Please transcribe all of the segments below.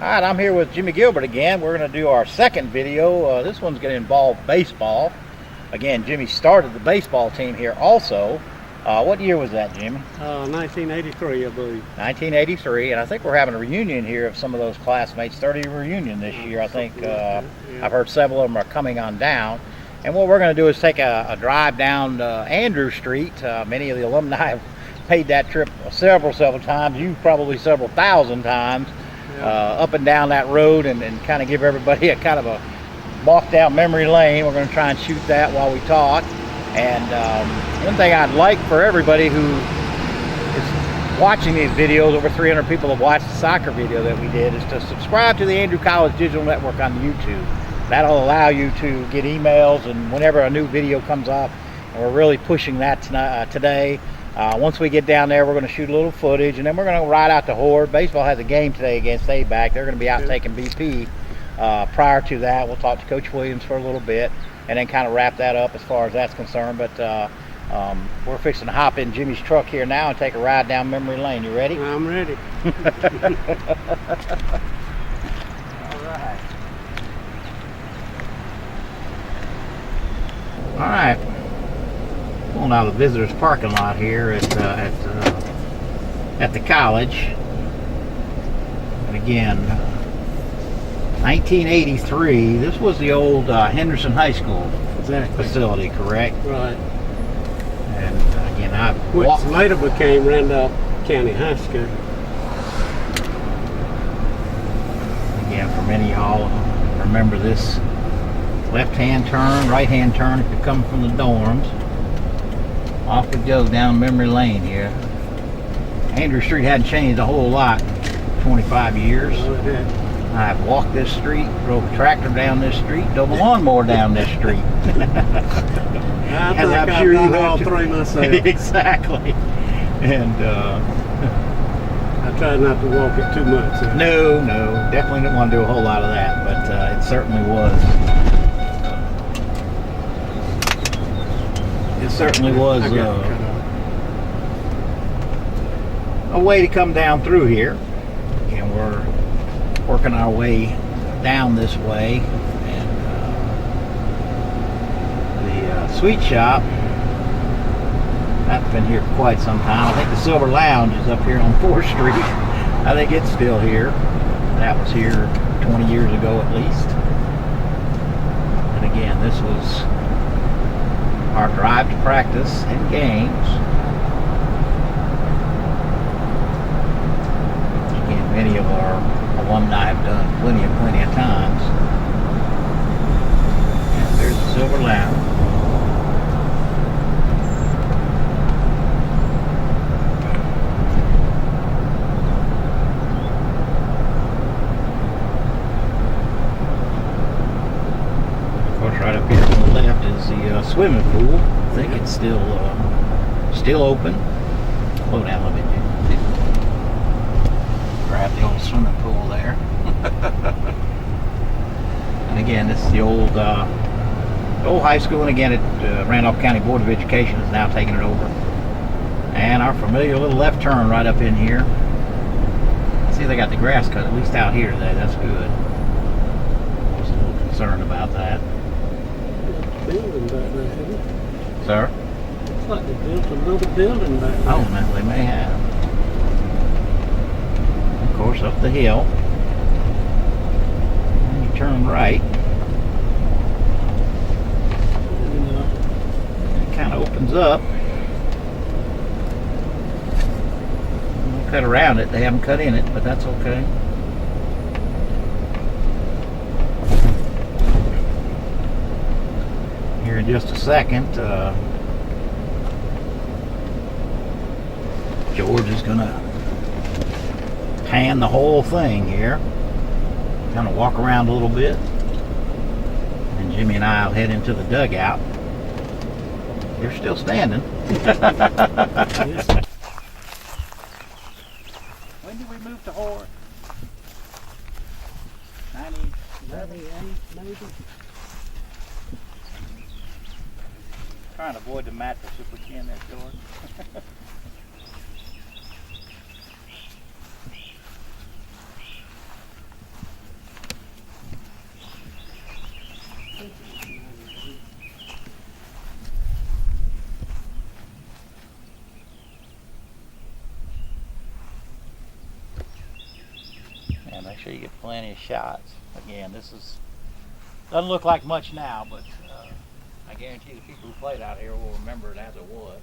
Alright, I'm here with Jimmy Gilbert again. We're going to do our second video. This one's going to involve baseball. Again, Jimmy started the baseball team here also. What year was that, Jimmy? 1983, I believe. 1983, and I think we're having a reunion here of some of those classmates, 30 reunion this year. I think I've heard several of them are coming on down. And what we're going to do is take a drive down Andrew Street. Many of the alumni have made that trip several times. You probably several thousand times. Up and down that road and kind of give everybody a kind of a walk down memory lane. We're going to try and shoot that while we talk. And one thing I'd like for everybody who is watching these videos, over 300 people have watched the soccer video that we did, is to subscribe to the Andrew College Digital Network on YouTube. That'll allow you to get emails and whenever a new video comes up, and we're really pushing that today. Once we get down there, we're going to shoot a little footage, and then we're going to ride out to Hord. Baseball has a game today against A-Back. They're going to be out taking BP. Prior to that, we'll talk to Coach Williams for a little bit, and then kind of wrap that up as far as that's concerned. But we're fixing to hop in Jimmy's truck here now and take a ride down memory lane. You ready? I'm ready. All right. All right. Pulling out of the visitors parking lot here at the college. And again, 1983. This was the old Henderson High School facility, correct? Right. And again, which later became Randolph County High School. Again, for many of y'all remember this left-hand turn, right-hand turn if you're coming from the dorms. Off we go down memory lane here. Andrew Street hadn't changed a whole lot in 25 years. I've walked this street, drove a tractor down this street, drove a lawnmower down this street. I think I've done all three myself. Exactly. And I try not to walk it too much. No, definitely didn't want to do a whole lot of that, but it certainly was. It certainly was a way to come down through here. And we're working our way down this way. And the sweet shop, that's been here for quite some time. I think the Silver Lounge is up here on 4th Street. I think it's still here. That was here 20 years ago at least. And again, this was our drive to practice and games. Again, many of our alumni have done plenty of times. And there's the Silver Lounge. Right up here on the left is the swimming pool. I think it's still open. Slow down a little bit. Grab the old swimming pool there. And again, this is the old high school, and again, Randolph County Board of Education is now taking it over. And our familiar little left turn right up in here. See, they got the grass cut at least out here today. That's good. I was a little concerned about that. Building back there, isn't it? Sir? Looks like they built a little building back there. Oh, no, they may have. Of course, up the hill. And you turn right. It kind of opens up. We'll cut around it. They haven't cut in it, but that's okay. Here in just a second, George is going to pan the whole thing here. Kind of walk around a little bit. And Jimmy and I will head into the dugout. You're still standing. When did we move to Hord? 98, maybe? Trying to avoid the mattress if we can there, George. make sure you get plenty of shots. Again, this is doesn't look like much now, but I guarantee the people who played out here will remember it as it was.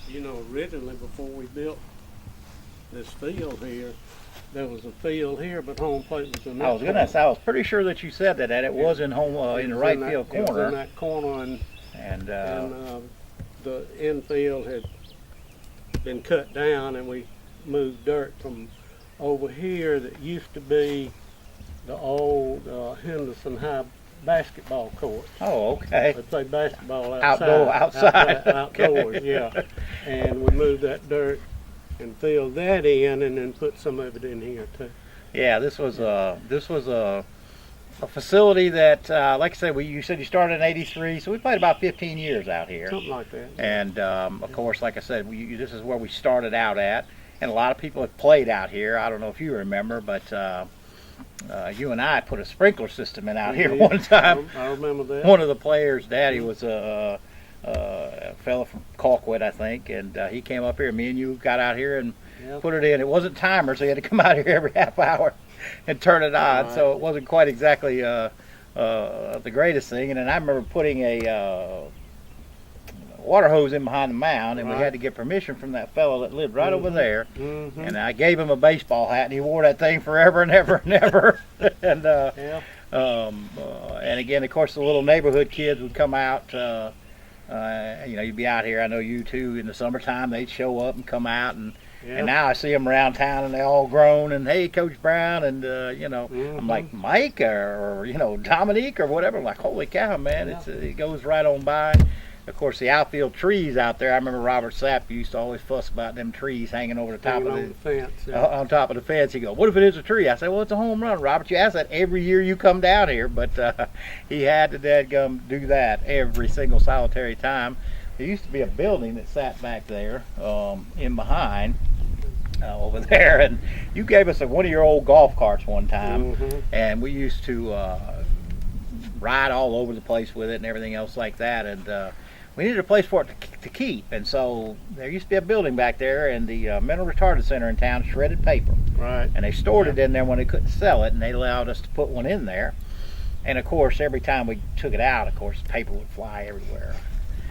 You know, originally before we built this field here, there was a field here, but home plate was in that I was gonna say, I was pretty sure that you said that it was in home in the right field corner. It was in that corner, and the infield had been cut down, and we moved dirt from over here that used to be the old Henderson High basketball court. Oh, okay. They played basketball outside. Outside. Outdoors, Okay. yeah. And we moved that dirt and filled that in, and then put some of it in here too. Yeah, this was a facility that, like I said, you said you started in '83, so we played about 15 years out here. Something like that. And of course, like I said, this is where we started out at, and a lot of people have played out here. I don't know if you remember, but you and I put a sprinkler system in out here one time. I remember that. One of the players' daddy was a fella from Colquitt, I think, and he came up here. Me and you got out here and put it in. It wasn't timer, so you had to come out here every half hour and turn it on. Right. So it wasn't quite exactly the greatest thing. And then I remember putting a water hose in behind the mound, and we had to get permission from that fellow that lived right over there. And I gave him a baseball hat, and he wore that thing forever and ever and ever. And and again, of course, the little neighborhood kids would come out. You know, you'd be out here. I know you too. In the summertime, they'd show up and come out, and now I see them around town, and they all grown. And hey, Coach Brown, and you know, I'm like Mike or you know Dominique or whatever. I'm like, holy cow, man! It goes right on by. Of course, the outfield trees out there. I remember Robert Sapp used to always fuss about them trees hanging over the top of the fence. On top of the fence. He goes, "What if it is a tree?" I said, "Well, it's a home run, Robert. You ask that every year you come down here." But he had to dadgum do that every single solitary time. There used to be a building that sat back there in behind over there, and you gave us one of your old golf carts one time, and we used to ride all over the place with it and everything else like that, and we needed a place for it to keep, and so there used to be a building back there in the mental retarded center in town, shredded paper. Right. And they stored it in there when they couldn't sell it, and they allowed us to put one in there. And of course, every time we took it out, of course, paper would fly everywhere.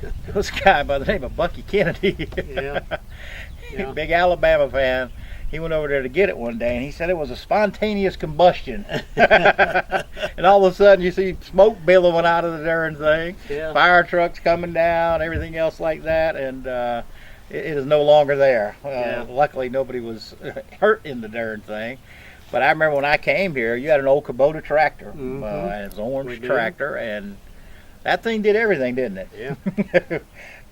There was a guy by the name of Bucky Kennedy, big Alabama fan. He went over there to get it one day, and he said it was a spontaneous combustion. And all of a sudden, you see smoke billowing out of the darn thing, fire trucks coming down, everything else like that, and it is no longer there. Luckily, nobody was hurt in the darn thing. But I remember when I came here, you had an old Kubota tractor, and it's an orange tractor, and that thing did everything, didn't it? Yeah.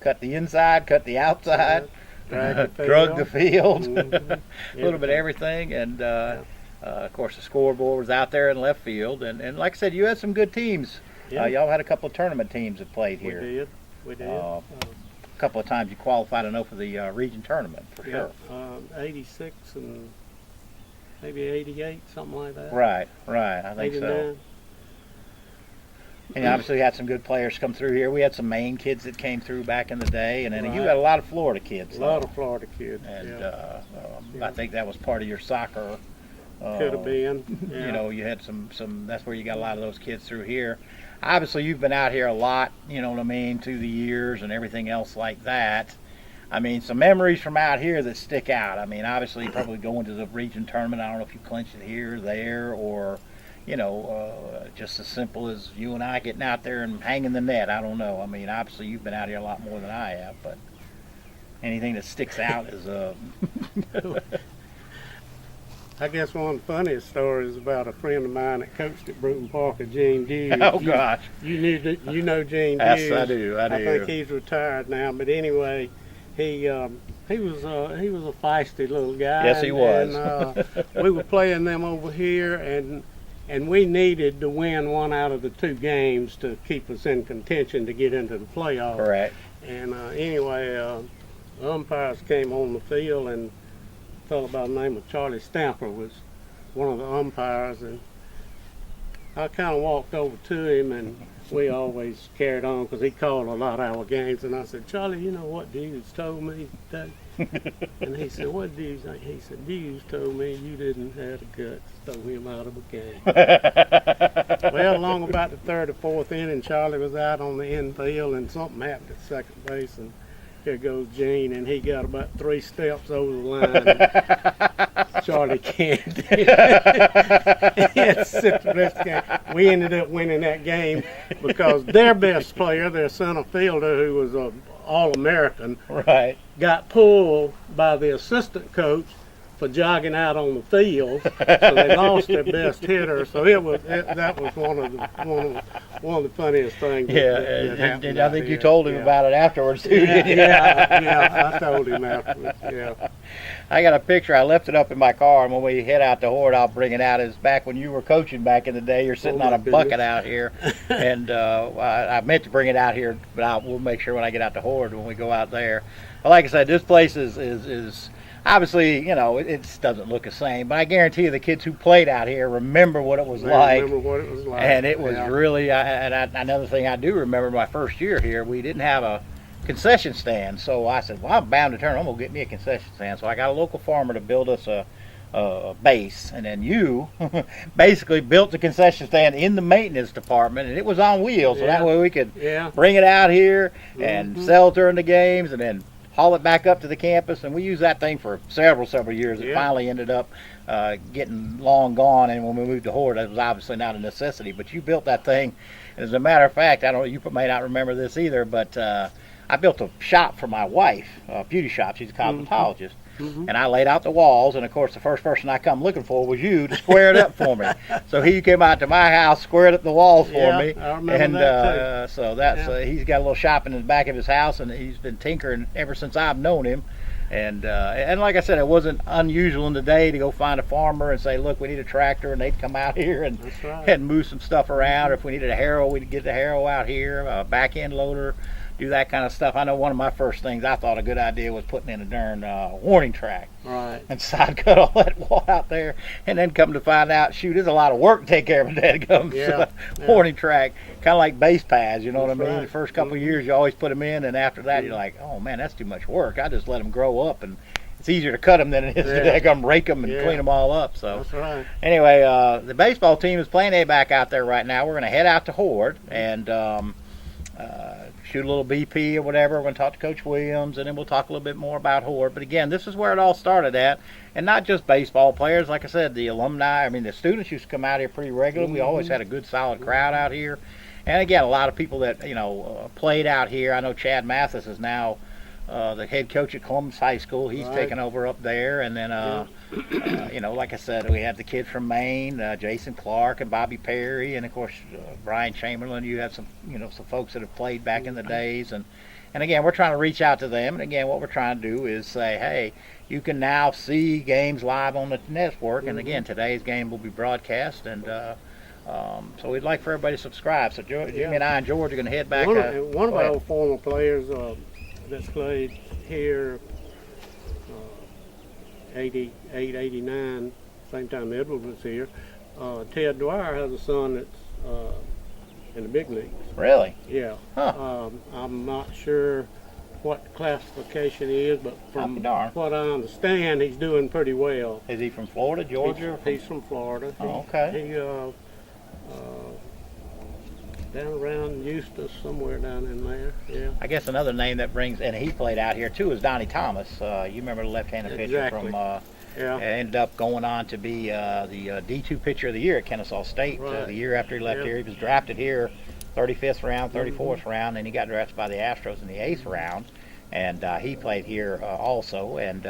Cut the inside, cut the outside. Drug the field, a little bit of everything, and of course the scoreboard was out there in left field, and like I said, you had some good teams. Y'all had a couple of tournament teams that played here. We did. A couple of times you qualified, I know, for the region tournament for sure. 86 and maybe 88, something like that. Right, I think 89. So. And you obviously had some good players come through here. We had some Maine kids that came through back in the day, and then you had a lot of Florida kids. A lot of Florida kids. And I think that was part of your soccer. Could have been. You know, you had some. That's where you got a lot of those kids through here. Obviously, you've been out here a lot. You know what I mean, through the years and everything else like that. I mean, some memories from out here that stick out. I mean, obviously, probably going to the region tournament. I don't know if you clinched it here or there, or you know, just as simple as you and I getting out there and hanging the net. I don't know. I mean, obviously, you've been out here a lot more than I have, but anything that sticks out is I guess one of the funniest stories is about a friend of mine that coached at Bruton Park, Gene Hughes. Oh, gosh. You know Gene Hughes. Yes, I do. I think he's retired now, but anyway, he was a feisty little guy. Yes, he was. And, we were playing them over here, and we needed to win one out of the two games to keep us in contention to get into the playoffs. Correct. And anyway, the umpires came on the field, and a fellow by the name of Charlie Stamper was one of the umpires, and I kind of walked over to him and we always carried on because he called a lot of our games. And I said, Charlie, you know what Hughes told me today? And he said, what did you think? He said, Hughes told me you didn't have the guts to throw him out of a game. Well, along about the third or fourth inning, Charlie was out on the infield, and something happened at second base, and here goes Gene, and he got about 3 steps over the line. Charlie can't. He had to sit the rest of the game. We ended up winning that game because their best player, their center fielder, who was an All-American, Right. got pulled by the assistant coach for jogging out on the field, so they lost their best hitter. So that was one of the funniest things. Yeah, that happened and I think out you there. told him Yeah. about it afterwards too. Yeah, didn't you? yeah, I told him afterwards. Yeah, I got a picture. I left it up in my car, and when we head out to Hord, I'll bring it out. It's back when you were coaching back in the day. You're sitting on my a bucket goodness. out here, and I meant to bring it out here, but we'll make sure when I get out to Hord when we go out there. But like I said, this place is obviously, you know, it just doesn't look the same. But I guarantee you, the kids who played out here remember what it was I like. remember what it was like. And it was Yeah. really, another thing I do remember my first year here, we didn't have a concession stand. So I said, well, I'm bound to turn, I'm going to get me a concession stand. So I got a local farmer to build us a base. And then you basically built the concession stand in the maintenance department, and it was on wheels. So Yeah. that way we could Yeah. bring it out here and Mhm. sell during the games, and then haul it back up to the campus. And we used that thing for several years. It Yeah. finally ended up getting long gone, and when we moved to Hord, that was obviously not a necessity. But you built that thing, and as a matter of fact, I don't. You may not remember this either, but I built a shop for my wife, a beauty shop. She's a cosmetologist. Mhm. And I laid out the walls, and of course the first person I come looking for was you to square it up for me. So he came out to my house, squared up the walls for Yeah, me. I remember And that so that's Yeah. he's got a little shop in the back of his house, and he's been tinkering ever since I've known him. And like I said, it wasn't unusual in the day to go find a farmer and say, look, we need a tractor, and they'd come out here and That's right. and move some stuff around. Or if we needed a harrow, we'd get the harrow out here, a back end loader, do that kind of stuff. I know one of my first things I thought a good idea was putting in a darn warning track Right. and side cut all that wall out there, and then come to find out, shoot, there's a lot of work to take care of a dadgum Yeah, warning track, kind of like base pads, you know what I That's mean? right. The first couple of years you always put them in, and after that you're like, oh man, that's too much work. I just let them grow up, and it's easier to cut them than it is to Yeah. dadgum rake them and Yeah. clean them all up. So That's right. anyway, the baseball team is playing back out there right now. We're going to head out to Hord and shoot a little BP or whatever. We're going to talk to Coach Williams, and then we'll talk a little bit more about Hord. But again, this is where it all started at, and not just baseball players. Like I said, the alumni, I mean, the students used to come out here pretty regularly. We always had a good, solid crowd out here. And again, a lot of people that, you know, played out here. I know Chad Mathis is now the head coach at Columbus High School. He's Right. taken over up there. And then, you know, like I said, we had the kid from Maine, Jason Clark and Bobby Perry, and of course Brian Chamberlain. You had some, you know, some folks that have played back in the days, and again, we're trying to reach out to them. And again, what we're trying to do is say, hey, you can now see games live on the network. And again, today's game will be broadcast, and so we'd like for everybody to subscribe. So Jimmy and I and George are going to head back. One of go our ahead. old former players that's played here 88, 89, same time Edward was here. Ted Dwyer has a son that's in the big leagues. Really? Yeah. Huh. I'm not sure what the classification is, but I'll from be darned. what I understand, he's doing pretty well. Is he from Florida, Georgia? He's from Florida. Oh, okay. He down around Eustis, somewhere down in there. Yeah. I guess another name that brings, and he played out here too, is Donnie Thomas. You remember the left-handed pitcher Exactly. from, Yeah. ended up going on to be the D2 pitcher of the year at Kennesaw State. Right. The year after he left Yeah. here, he was drafted here 35th round, 34th round, and he got drafted by the Astros in the 8th round. And he played here also. And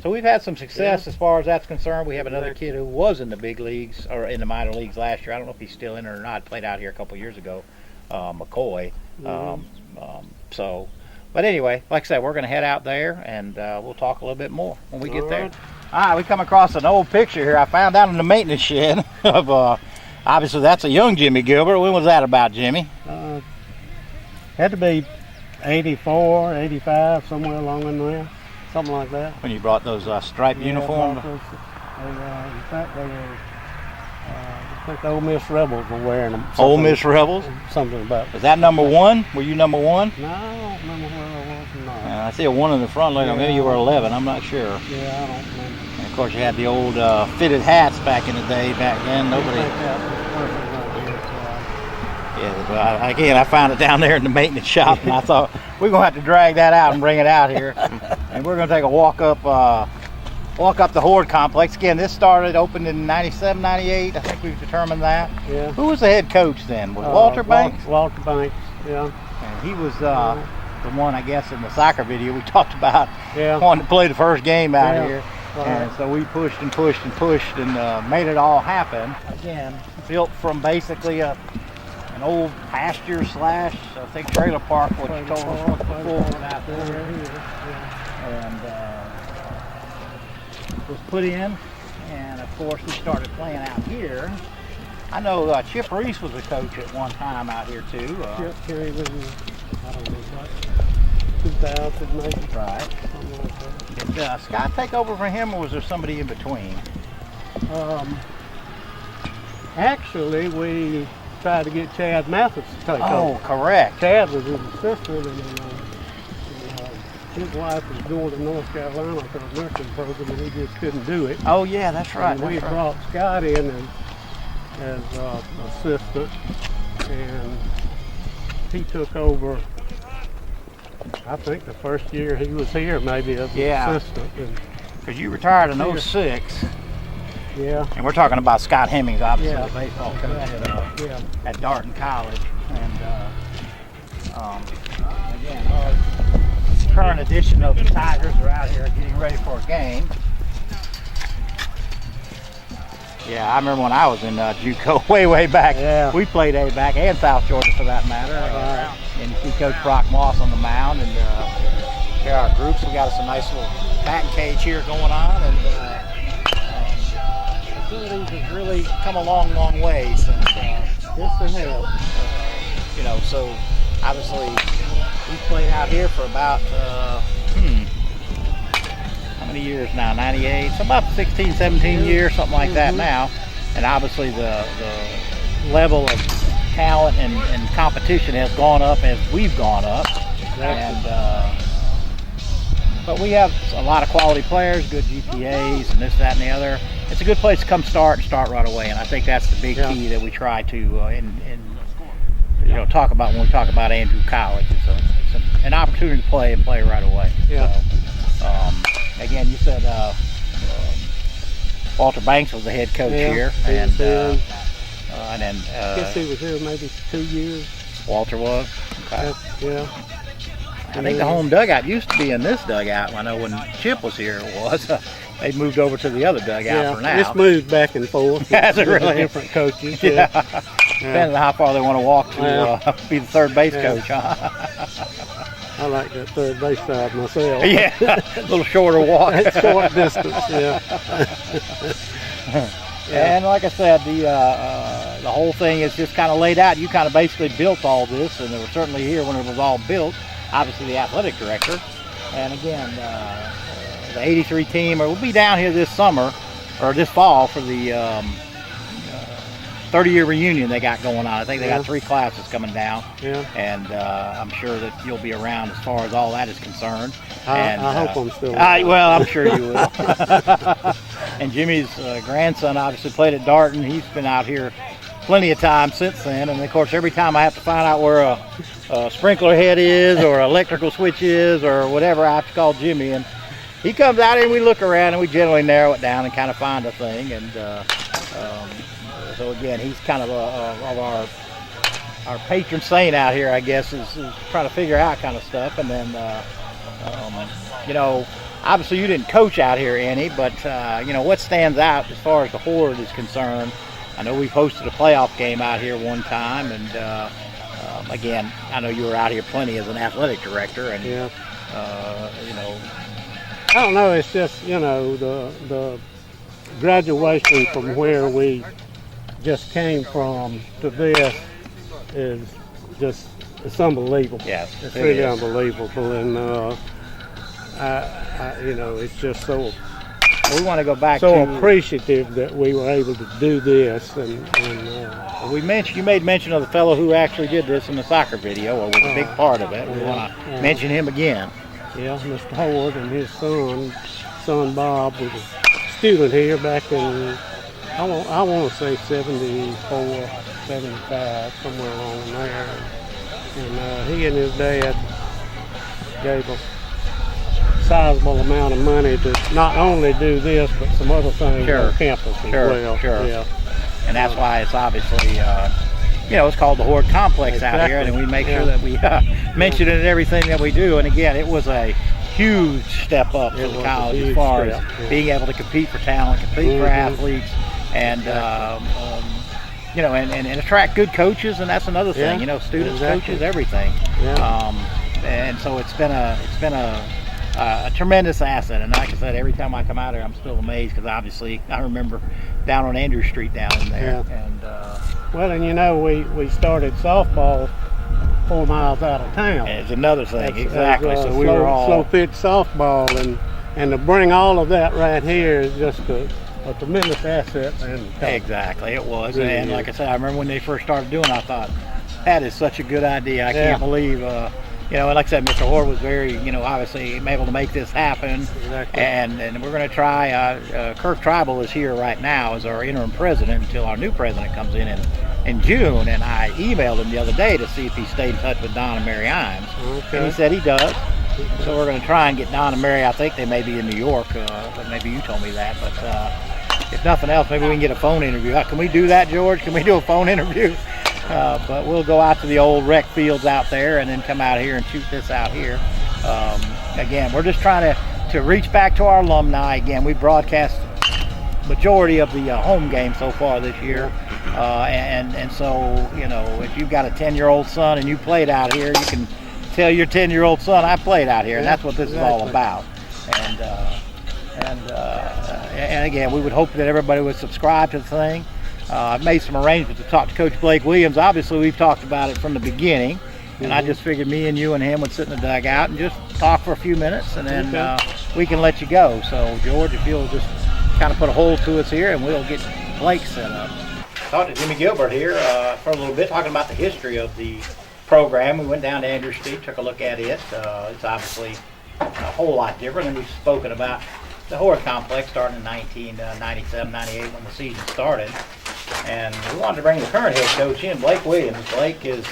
so we've had some success as far as that's concerned. We have another kid who was in the big leagues, or in the minor leagues last year. I don't know if he's still in it or not. Played out here a couple years ago, McCoy. So, but anyway, like I said, we're going to head out there, and we'll talk a little bit more when we get there. right. All right, we come across an old picture here I found out in the maintenance shed of, obviously that's a young Jimmy Gilbert. When was that about, Jimmy? Had to be 84, 85, somewhere along in there. Something like that. When you brought those striped uniforms? In fact, they were I think the Ole Miss Rebels were wearing them. Ole Miss Rebels? Something about. Was that number 1? Were you number 1? No, I don't remember where I was. No. I see a 1 in the front. Like, maybe you were 11. I'm not sure. Yeah, I don't remember. And of course, you had the old fitted hats back in the day. Back then, nobody. Yeah, well, again, I found it down there in the maintenance shop, and I thought we're gonna have to drag that out and bring it out here, and we're gonna take a walk up the Hord complex. Again, this opened in '97, '98. I think we've determined that. Yeah. Who was the head coach then? Was Walter Banks? Walter Banks. Yeah. And he was the one, I guess, in the soccer video we talked about. Yeah. Wanting to play the first game out here. Right. And so we pushed and pushed and pushed and made it all happen. Again, built from basically an old pasture / I think trailer park, what you told us before out there. And was put in, and of course we started playing out here. I know Chip Reese was a coach at one time out here too. Chip came in, I don't know, what, 2000 maybe. Right. Something like that. Did Scott take over for him, or was there somebody in between? Actually, we tried to get Chad Mathis to take over. Oh, correct. Chad was his assistant, and his wife was going to North Carolina for a nursing program, and he just couldn't do it. Oh, yeah, that's right. And we brought Scott in as assistant, and he took over, I think the first year he was here, maybe as an assistant. Because you retired in '06. Yeah. And we're talking about Scott Hemmings, obviously, the baseball coach at at Darton College. And again, our current edition of the Tigers are out here getting ready for a game. Yeah, I remember when I was in JUCO way back. Yeah. We played A-back and South Georgia for that matter. And you see Coach Brock Moss on the mound, and here are our groups. We got us a nice little batting cage here going on, and facilities has really come a long way since. Yes, they have. You know, so obviously we played out here for about how many years now? 98, so about 16, 17 years, something like that now. And obviously the level of talent and competition has gone up as we've gone up. And but we have a lot of quality players, good GPAs, and this, that, and the other. It's a good place to come start right away, and I think that's the big key that we try to talk about when we talk about Andrew College. It's an opportunity to play right away. Yeah. So, again, you said Walter Banks was the head coach here, and then I guess he was here maybe 2 years. Walter was. Okay. Yeah. I think the home dugout used to be in this dugout. I know when Chip was here, it was. They moved over to the other dugout for now. It's moved back and forth. Has it really? Different coaches. Depending on how far they want to walk to be the third base coach, huh? I like that third base side myself. Yeah, a little shorter walk. It's short distance, And like I said, the whole thing is just kind of laid out. You kind of basically built all this, and they were certainly here when it was all built. Obviously, the athletic director, and again, the '83 team will be down here this summer or this fall for the 30-year reunion they got going on. I think they got 3 classes coming down. Yeah. And I'm sure that you'll be around as far as all that is concerned. I hope I'm still around. Well, I'm sure you will. And Jimmy's grandson obviously played at Darton. He's been out here plenty of times since then. And, of course, every time I have to find out where a sprinkler head is or electrical switch is or whatever, I have to call Jimmy. And he comes out here and we look around and we generally narrow it down and kind of find a thing. And so again, he's kind of our patron saint out here, I guess, is trying to figure out kind of stuff. And then, obviously you didn't coach out here any, but what stands out as far as the Hord is concerned? I know we've hosted a playoff game out here one time, and again, I know you were out here plenty as an athletic director, and I don't know. It's just the graduation from where we just came from to this is just, it's unbelievable. Yes, it's really unbelievable, and it's just so we want to go back so to appreciative that we were able to do this, and you made mention of the fellow who actually did this in the soccer video, or was a big part of it. We want to mention him again. Yeah, Mr. Hord and his son Bob was a student here back in, I want to say 74, 75, somewhere along there. And he and his dad gave a sizable amount of money to not only do this, but some other things on campus as well. Sure. Yeah. And that's why it's obviously, it's called the Hord Complex out here, and we make sure that we mention it in everything that we do. And again, it was a huge step up for the college as far as being able to compete for talent, compete for athletes, and and attract good coaches. And that's another thing, students, coaches, everything. And so it's been a tremendous asset. And like I said, every time I come out here, I'm still amazed, because obviously I remember down on Andrew Street down in there. And we started softball 4 miles out of town. It's another thing, exactly. So we were all slow pitch softball, and to bring all of that right here is just a tremendous asset. Exactly, it was. Really, and like I said, I remember when they first started doing it, I thought, that is such a good idea. I can't believe, and like I said, Mr. Hord was very, obviously able to make this happen. Exactly. And we're going to try, Kirk Tribal is here right now as our interim president until our new president comes in June. And I emailed him the other day to see if he stayed in touch with Don and Mary Imes. Okay. And he said he does. So we're going to try and get Don and Mary. I think they may be in New York, but maybe you told me that. But if nothing else, maybe we can get a phone interview. Can we do that, George? Can we do a phone interview? But we'll go out to the old rec fields out there and then come out here and shoot this out here. Again, we're just trying to reach back to our alumni. Again, we broadcast majority of the home games so far this year. And so, if you've got a 10-year-old son and you played out here, you can tell your 10-year-old son, I played out here. And that's what this is all about. And again, we would hope that everybody would subscribe to the thing. I've made some arrangements to talk to Coach Blake Williams. Obviously, we've talked about it from the beginning, and I just figured me and you and him would sit in the dugout and just talk for a few minutes, and then we can let you go. So, George, if you'll just kind of put a hold to us here, and we'll get Blake set up. Talked to Jimmy Gilbert here for a little bit, talking about the history of the program. We went down to Andrew Street, took a look at it. It's obviously a whole lot different than we've spoken about. The Hord Complex started in 1997, 98 when the season started. And we wanted to bring the current head coach in, Blake Williams. Blake has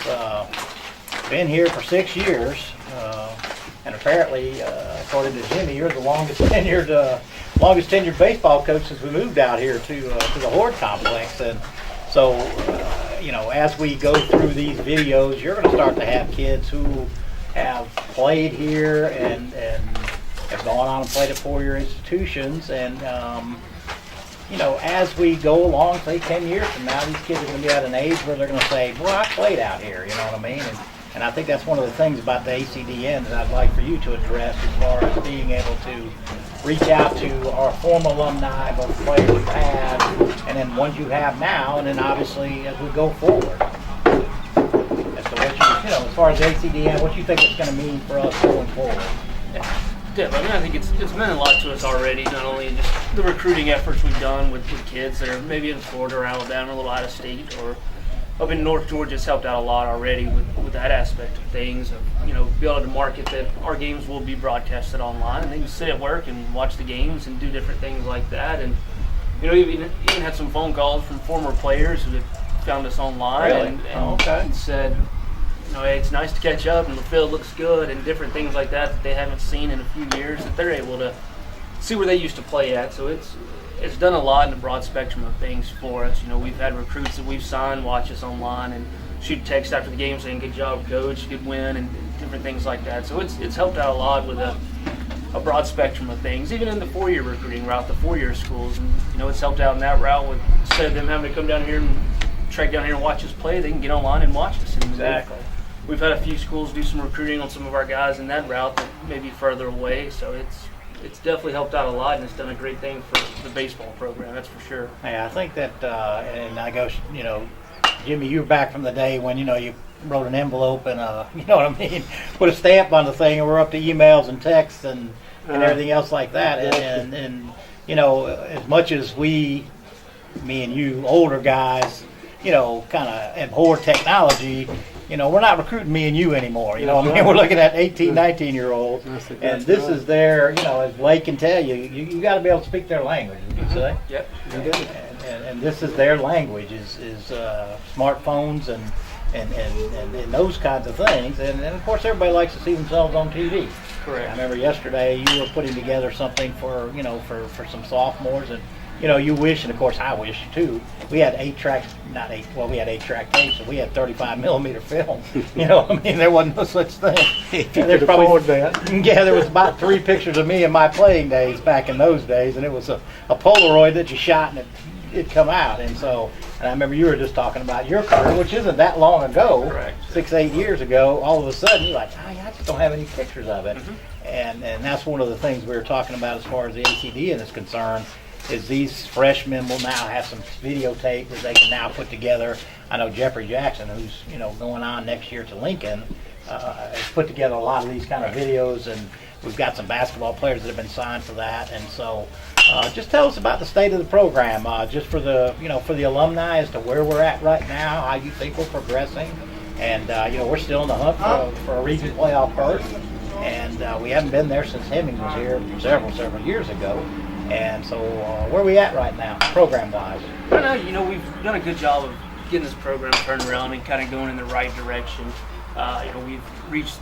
been here for 6 years. And apparently, according to Jimmy, you're the longest tenured baseball coach since we moved out here to the Hord Complex. And so, as we go through these videos, you're going to start to have kids who have played here and have gone on and played at four-year institutions. And, as we go along, say 10 years from now, these kids are going to be at an age where they're going to say, well, I played out here, you know what I mean? And I think that's one of the things about the ACDN that I'd like for you to address, as far as being able to reach out to our former alumni, both players we've had, and then ones you have now, and then obviously as we go forward. As to what as far as the ACDN, what you think it's going to mean for us going forward? Definitely. I think it's meant a lot to us already, not only just the recruiting efforts we've done with kids that are maybe in Florida or Alabama, a little out of state, or up in North Georgia. It's helped out a lot already with that aspect of things, of be able to market that our games will be broadcasted online, and they can sit at work and watch the games and do different things like that. And even had some phone calls from former players who had found us online and said, hey, it's nice to catch up, and the field looks good, and different things like that they haven't seen in a few years, that they're able to see where they used to play at. So it's done a lot in a broad spectrum of things for us. We've had recruits that we've signed watch us online and shoot text after the game saying, good job, coach, good win, and different things like that. So it's helped out a lot with a broad spectrum of things, even in the four-year recruiting route, the four-year schools. And, it's helped out in that route with, instead of them having to come down here and trek down here and watch us play, they can get online and watch us. And exactly. We've had a few schools do some recruiting on some of our guys in that route that may be further away, so it's definitely helped out a lot, and it's done a great thing for the baseball program, that's for sure. Yeah, I think that, and I go, Jimmy, you were back from the day when, you wrote an envelope and, you know what I mean, put a stamp on the thing, and we're up to emails and texts and everything else like that. And as much as me and you older guys, kind of abhor technology, we're not recruiting me and you anymore. We're looking at 18, 19-year-olds, and this is their, as Blake can tell you, you got to be able to speak their language. Would you say? Yep. And this is their language is smartphones and those kinds of things, and of course everybody likes to see themselves on TV. Correct. I remember yesterday you were putting together something for some sophomores, and you wish, and of course I wish too, we had 8-track tapes, so we had 35 millimeter film. There wasn't no such thing. If you could afford that. Yeah, there was about 3 pictures of me in my playing days back in those days, and it was a Polaroid that you shot and it'd come out. And I remember you were just talking about your career, which isn't that long ago. Correct. 6-8 years ago, all of a sudden you're like, I just don't have any pictures of it. And that's one of the things we were talking about as far as the ACD is concerned, is these freshmen will now have some videotape that they can now put together. I know Jeffrey Jackson, who's going on next year to Lincoln, has put together a lot of these kind of videos, and we've got some basketball players that have been signed for that. And so just tell us about the state of the program, just for the for the alumni, as to where we're at right now, how you think we're progressing. And we're still in the hunt for a region playoff berth, and we haven't been there since Hemmings was here several years ago. And so where are we at right now, program-wise? Right now, we've done a good job of getting this program turned around and kind of going in the right direction. We've reached,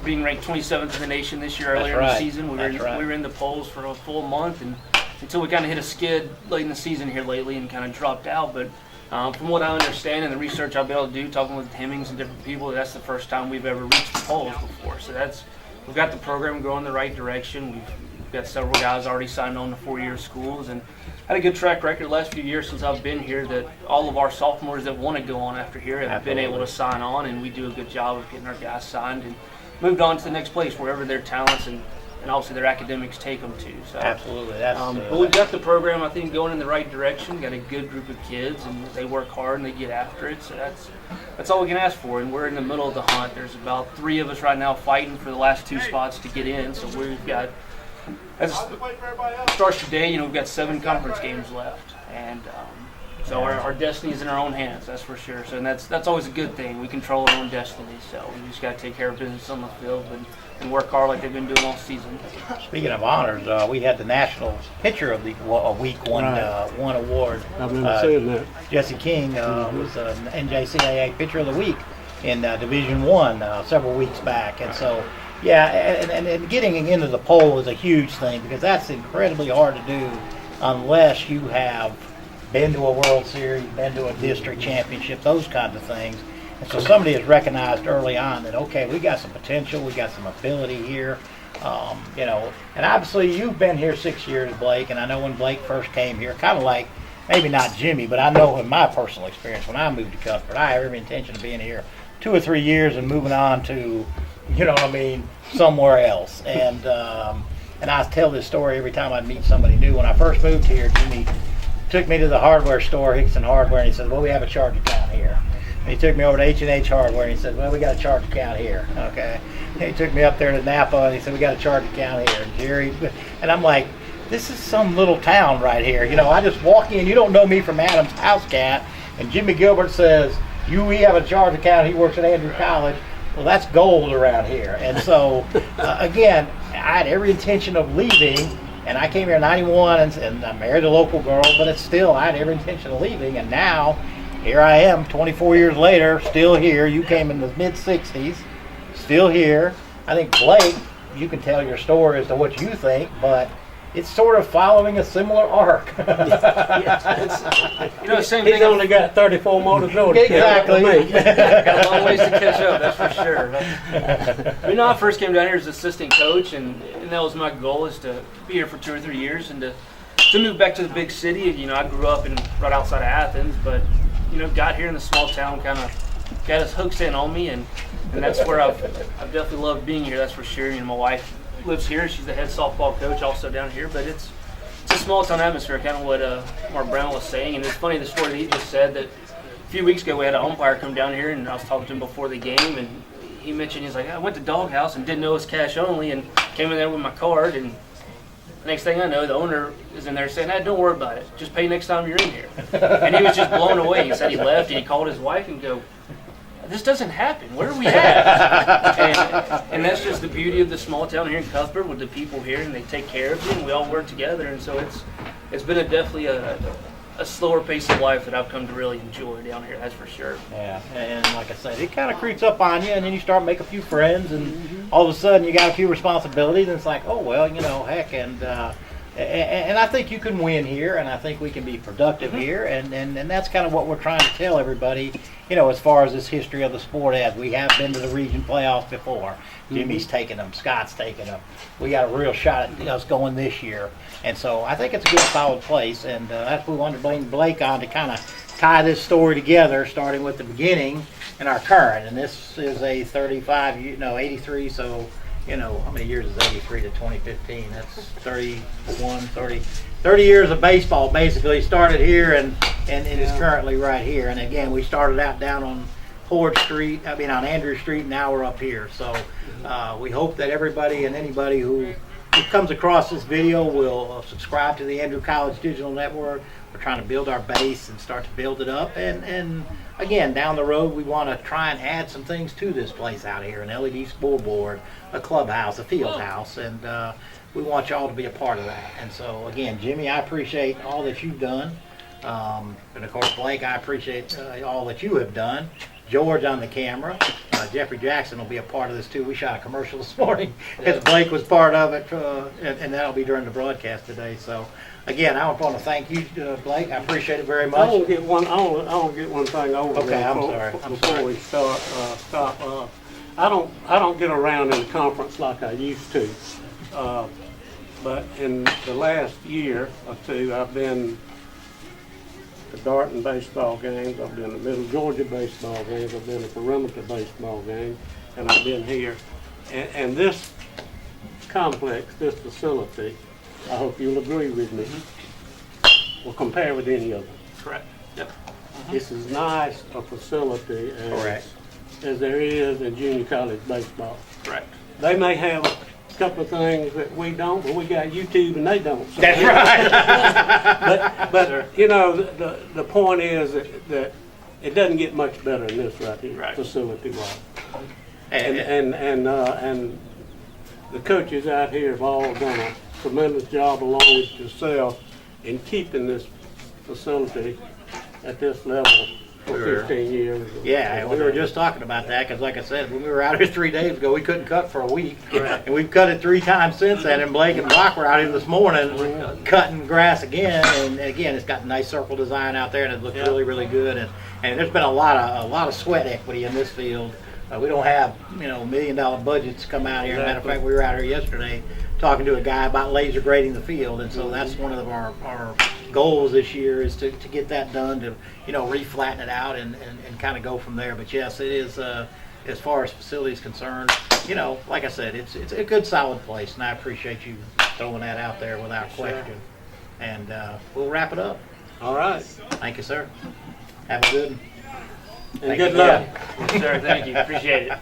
being ranked 27th in the nation this year. Earlier in the season, we were in the polls for a full month, and until we kind of hit a skid late in the season here lately and kind of dropped out. But from what I understand and the research I've been able to do, talking with Hemmings and different people, that's the first time we've ever reached the polls before. So we've got the program going in the right direction. We've got several guys already signed on to 4-year schools, and had a good track record the last few years since I've been here, that all of our sophomores that want to go on after here have been able to sign on, and we do a good job of getting our guys signed and moved on to the next place wherever their talents and obviously their academics take them to. So absolutely. But we've got the program, I think, going in the right direction. Got a good group of kids, and they work hard and they get after it. So that's all we can ask for. And we're in the middle of the hunt. There's about 3 of us right now fighting for the last 2 spots to get in. So we've got, as it starts today, we've got 7 conference games left, and so our destiny is in our own hands, that's for sure. So, and that's always a good thing. We control our own destiny, so we just got to take care of business on the field and work hard like they've been doing all season. Speaking of honors, we had the National Pitcher of the Week one award. I've been seeing that. Jesse King was an NJCAA Pitcher of the Week in Division I several weeks back, and so. Yeah, and getting into the poll is a huge thing, because that's incredibly hard to do unless you have been to a World Series, been to a district championship, those kinds of things. And so somebody has recognized early on that, okay, we got some potential, we got some ability here, and obviously you've been here 6 years, Blake, and I know when Blake first came here, kind of like, maybe not Jimmy, but I know in my personal experience, when I moved to Cuthbert, I have every intention of being here 2 or 3 years and moving on to, somewhere else. And I tell this story every time I meet somebody new. When I first moved here, Jimmy took me to the hardware store, Hickson Hardware, and he said, well, we have a charge account here. And he took me over to H&H Hardware, and he said, well, we got a charge account here. Okay. And he took me up there to Napa, and he said, we got a charge account here. And Jerry, and I'm like, this is some little town right here. I just walk in, you don't know me from Adam's House Cat, and Jimmy Gilbert says, we have a charge account, he works at Andrew College. Well, that's gold around here. And so, again, I had every intention of leaving, and I came here in 91, and I married a local girl, but it's still, I had every intention of leaving, and now, here I am, 24 years later, still here. You came in the mid-60s, still here. I think, Blake, you can tell your story as to what you think, but it's sort of following a similar arc. Same He's thing. only got 34 more to go. Exactly. Got a long ways to catch up, that's for sure. I first came down here as assistant coach, and that was my goal, is to be here for 2 or 3 years and to move back to the big city. I grew up right outside of Athens, but got here in the small town, kind of got his hooks in on me, and that's where I've definitely loved being here, that's for sure. My wife lives here. She's the head softball coach also down here, but it's a small town atmosphere, kind of what Mark Brown was saying. And it's funny, the story that he just said, that a few weeks ago we had an umpire come down here, and I was talking to him before the game, and he mentioned, he's like, I went to Doghouse and didn't know it was cash only, and came in there with my card, and Next thing I know, the owner is in there saying, "Hey, don't worry about it. Just pay next time you're in here." And he was just blown away. He said he left and he called his wife and go, "This doesn't happen. Where are we at?" and that's just the beauty of the small town here in Cuthbert with the people here, and they take care of you, and we all work together. And so it's been definitely a slower pace of life that I've come to really enjoy down here. That's for sure. Yeah, and like I said, it kind of creeps up on you, and then you start making a few friends, and all of a sudden you got a few responsibilities, and it's like, oh well, heck, and I think you can win here, and I think we can be productive here, and that's kind of what we're trying to tell everybody, as far as this history of the sport as we have been to the region playoffs before. Jimmy's taking them, Scott's taking them. We got a real shot at us going this year, and so I think it's a good solid place, and that's what we wanted to bring Blake on to kind of tie this story together, starting with the beginning and our current. And this is a 83, so how many years is 83 to 2015? That's 30 years of baseball basically started here and it is currently right here. And again, we started out down on Hord Street, on Andrew Street, and now we're up here. So we hope that everybody and anybody who comes across this video will subscribe to the Andrew College Digital Network. We're trying to build our base and start to build it up. And again, down the road, we want to try and add some things to this place out here, an LED scoreboard, a clubhouse, a field house, and we want y'all to be a part of that. And so, again, Jimmy, I appreciate all that you've done. And, of course, Blake, I appreciate all that you have done. George on the camera. Jeffrey Jackson will be a part of this, too. We shot a commercial this morning as Blake was part of it, and that'll be during the broadcast today. So, again, I want to thank you, Blake. I appreciate it very much. I want to get one thing over. Okay, I'm sorry. Before we stop, I don't get around in the conference like I used to, but in the last year or two, I've been to Darton baseball games, I've been to Middle Georgia baseball games, I've been to Perimeter baseball games, and I've been here. And this complex, this facility, I hope you'll agree with me, will compare with any of them. Correct. Yep. It's as nice a facility as there is in junior college baseball. Correct. They may have a couple of things that we don't, but we got YouTube and they don't. So That's right. but the point is that it doesn't get much better than this right here, facility-wise. And the coaches out here have all done a tremendous job along with yourself in keeping this facility at this level for 15 years. Yeah, we were just talking about that because, like I said, when we were out here 3 days ago, we couldn't cut for a week. Right. And we've cut it 3 times since then. And Blake and Brock were out here this morning cutting grass again. And again, it's got a nice circle design out there, and it looks really, really good. And there's been a lot of sweat equity in this field. We don't have $1 million budgets come out here. As a matter of fact, we were out here yesterday talking to a guy about laser grading the field, and so that's one of our goals this year is to get that done, to re-flatten it out and kind of go from there. But yes, it is as far as facilities concerned, like I said, it's a good solid place, and I appreciate you throwing that out there without question. And we'll wrap it up. All right. Thank you, sir. Have a good one. And good luck. Yes, sir. Thank you. Appreciate it.